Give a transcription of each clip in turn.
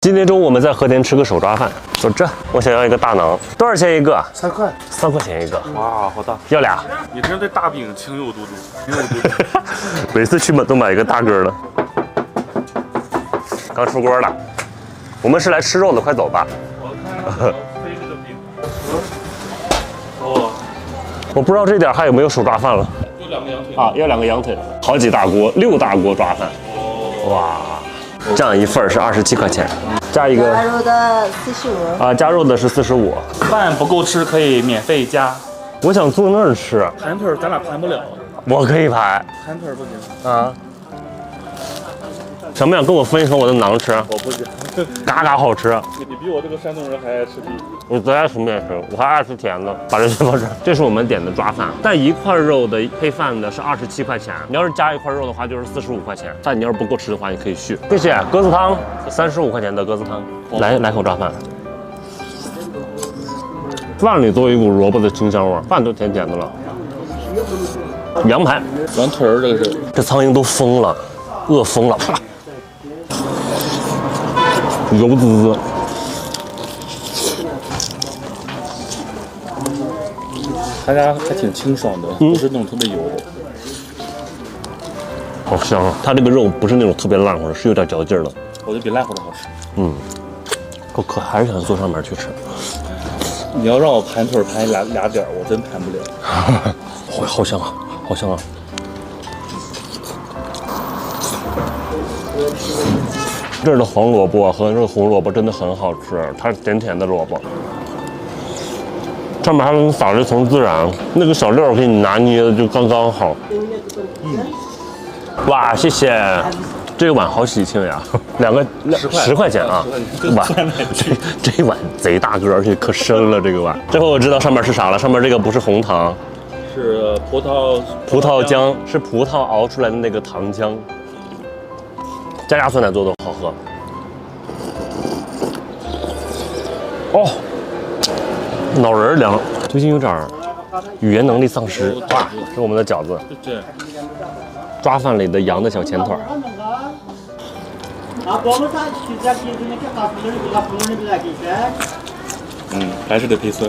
今天中午我们在和田吃个手抓饭，就这，我想要一个大馕，多少钱一个？3块，3块钱一个。哇，好大！要俩。你这对大饼情有独钟，情有独钟。每次去都买一个大个的。刚出锅了，我们是来吃肉的，快走吧。我看飞这个饼。哦，我不知道这点还有没有手抓饭了。就2个羊腿啊，要2个羊腿，好几大锅，6大锅抓饭。哇，这样一份是27块钱，加一个加肉的45。啊，加肉的是45。饭不够吃可以免费加。我想坐那儿吃，盘腿咱俩盘不了，我可以排盘腿不行。啊。想不想跟我分一口我的馕吃？我不行，嘎嘎好吃。你比我这个山东人还爱吃地。我最爱吃面食，我还爱吃甜的。把这些放这儿，这是我们点的抓饭，但一块肉的配饭的是27块钱，你要是加一块肉的话就是45块钱。但你要是不够吃的话，你可以续。谢谢鸽子汤，35块钱的鸽子汤。来口抓饭，饭里都有一股萝卜的清香味，饭都甜甜的了。羊排，羊腿儿这个是。这苍蝇都疯了，饿疯了，啪，油滋滋。他家还挺清爽的，不是那种特别油的。好香啊！它这个肉不是那种特别烂乎的，是有点嚼劲儿的。我觉得比烂乎的好吃。可还是想坐上面去吃。你要让我盘腿盘俩点儿，我真盘不了。好香啊，好香啊！这儿的黄萝卜和这个红萝卜真的很好吃，它是甜甜的萝卜，上面还给你撒了一层孜然，那个小料给你拿捏的就刚刚好。哇，谢谢！这个碗好喜庆呀，10块钱啊！碗这碗贼大个，而且可深了。这个碗，这回我知道上面是啥了。上面这个不是红糖，是葡萄浆，是葡萄熬出来的那个糖浆，加酸奶做的好喝。哦，脑仁凉，最近有点语言能力丧失。哇，这是我们的饺子，对，抓饭里的羊的小前腿。还是得配蒜。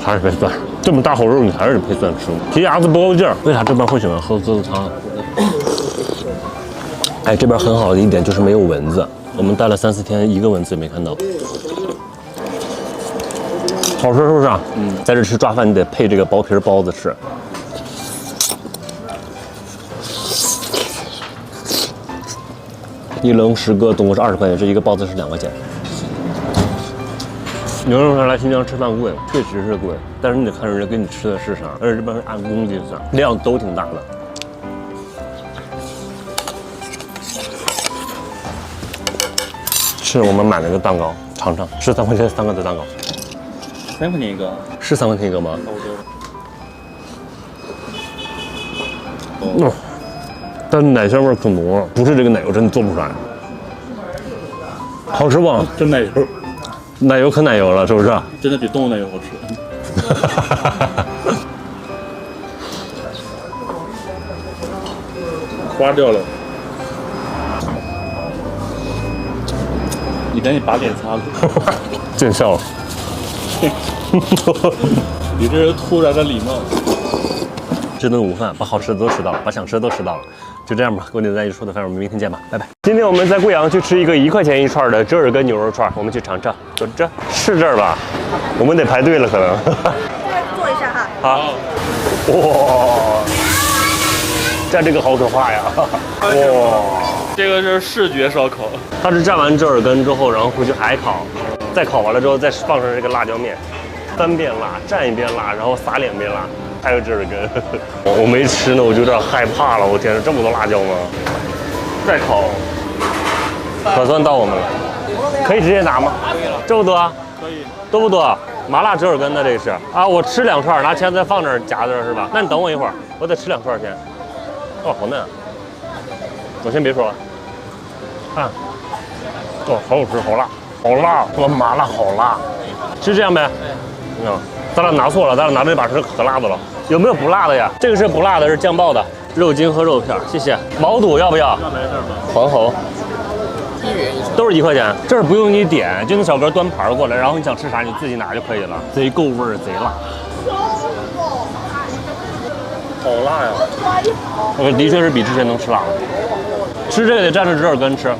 还是配蒜，这么大口肉你还是得配蒜吃，皮牙子不够劲儿。为啥这边会喜欢喝鸽子汤？哎，这边很好的一点就是没有蚊子，我们待了3、4天，一个蚊子也没看到。好吃是不是？在这吃抓饭你得配这个薄皮包子吃。一笼10个，总共是20块钱，这一个包子是2块钱。有人说来新疆吃饭贵，确实是贵，但是你得看人家给你吃的是啥，而且这边是按公斤算，量都挺大的。是我们买了个蛋糕，尝尝，是3块钱3个的蛋糕。3块钱一个，是3块钱一个吗？差不多。但是奶香味可浓了，不是这个奶油真的做不出来。好吃不？真奶油，奶油可奶油了，是不是？真的比动物奶油好吃。花掉了，你赶紧把脸擦了。见笑了。你这是突然的礼貌。这顿午饭把好吃的都吃到了，把想吃的都吃到了，就这样吧。跟你在一起说的饭，我们明天见吧，拜拜。今天我们在贵阳去吃一个1块钱一串的折耳根牛肉串，我们去尝尝。就这是这儿吧？我们得排队了，可能。坐一下哈。好。哇，这个好可怕呀！哇，这个是视觉烧烤，它是蘸完折耳根之后，然后回去还烤，再烤完了之后再放上这个辣椒面，3遍辣，蘸1遍辣，然后撒2遍辣。还有折耳根，我没吃呢，我就有点害怕了。我天，这么多辣椒吗？再烤，可算到我们了。可以直接拿吗？这么多？可以。多不多？麻辣折耳根的这个是啊，我吃2串，拿签再放这儿夹着是吧？那你等我一会儿，我得吃2串先。哦，好嫩啊！我先别说了，看，哦，好好吃，好辣，好辣！我麻辣好辣，是这样呗？咱俩拿错了，咱俩拿这把是可辣的了。有没有不辣的呀？这个是不辣的，是酱爆的肉筋和肉片，谢谢。毛肚要不要？黄喉。都是1块钱，这儿不用你点，就那小哥端盘过来，然后你想吃啥你自己拿就可以了，贼够味儿，贼辣。好辣呀！的确是比之前能吃辣了。吃这个得蘸着折耳根吃。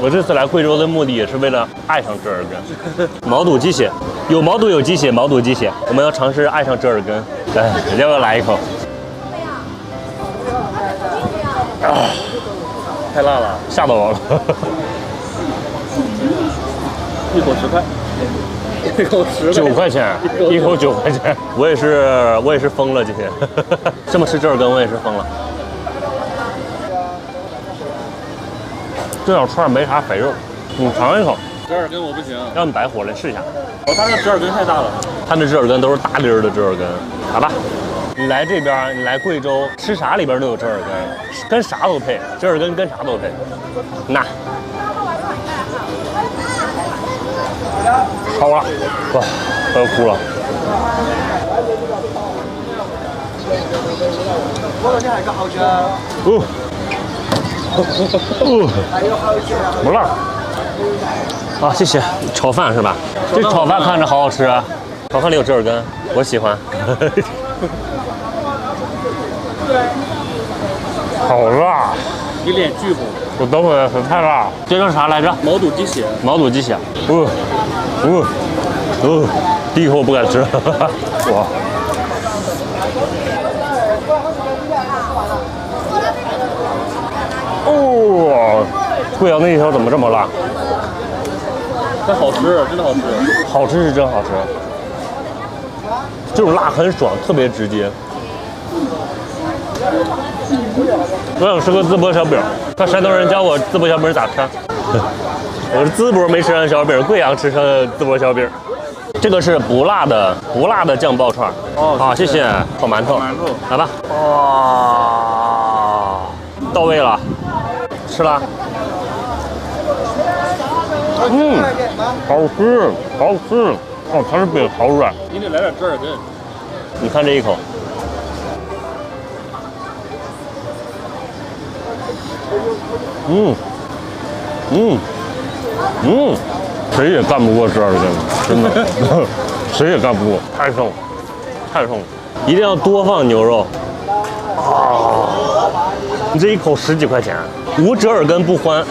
我这次来贵州的目的也是为了爱上折耳根。毛肚鸡血，有毛肚有鸡血，毛肚鸡血，我们要尝试爱上折耳根。来，要不要来一口？太辣了，吓到我了。一口10块，一口9块钱，一口9块钱。我也是疯了今天，这么吃折耳根我也是疯了。这小串没啥肥肉，你尝一口。折耳根我不行，让你白活来试一下。它这折耳根太大了，它那折耳根都是大粒儿的折耳根，好吧？你来这边，你来贵州，吃啥里边都有折耳根，跟啥都配，折耳根跟啥都配。那，好了，哇，我要哭了。不辣。啊，谢谢。炒饭是吧？这炒饭看着好好吃啊，炒饭里有折耳根，我喜欢。好辣！一脸巨红。我等会儿太辣。这叫啥来着？毛肚鸡血。毛肚鸡血。第一口我不敢吃。哇！哦，贵阳那一条怎么这么辣？但好吃，真的好吃。好吃是真好吃。这种辣很爽，特别直接。我想吃个淄博小饼，看山东人教我淄博小饼咋吃。我是淄博没吃上小饼，贵阳吃上淄博小饼。这个是不辣的酱爆串。哦，好，谢谢。烤馒头，来吧。哇，到位了，吃了。好吃，好吃。哦，它是饼好软。你得来点折耳根。你看这一口。谁也干不过折耳根，真的，谁也干不过，太剩了，太剩了，一定要多放牛肉。啊，你这一口10几块钱，无折耳根不欢，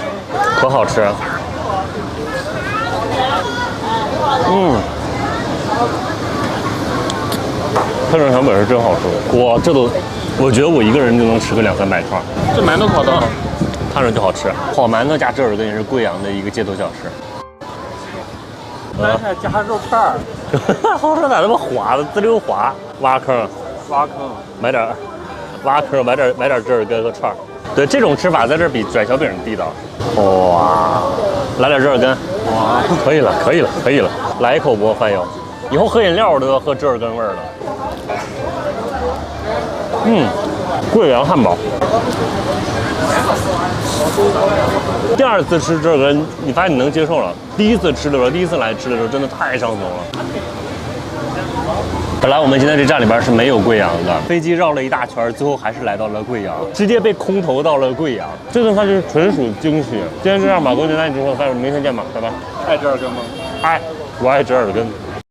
可好吃。这种小本是真好吃，哇，这都，我觉得我一个人就能吃个200-300串。这馒头烤的好，看着就好吃。烤馒头加折耳根也是贵阳的一个街头小吃。来还加肉片儿，好吃咋那么滑呢？滋溜滑，挖坑，买点挖坑，买点折耳根和串儿。对，这种吃法在这儿比拽小饼地道。哇，来点折耳根，哇，可以了，来一口不饭友。以后喝饮料我都要喝折耳根味儿的。贵阳汉堡。第2次吃折耳根，你发现你能接受了。第一次来吃的时候，真的太上头了。本来我们今天这站里边是没有贵阳的，飞机绕了一大圈，最后还是来到了贵阳，直接被空投到了贵阳。这顿饭就是纯属惊喜。今天就这样吧，各位，那你之后，明天见吧，拜拜。爱折耳根吗？爱，我爱折耳根。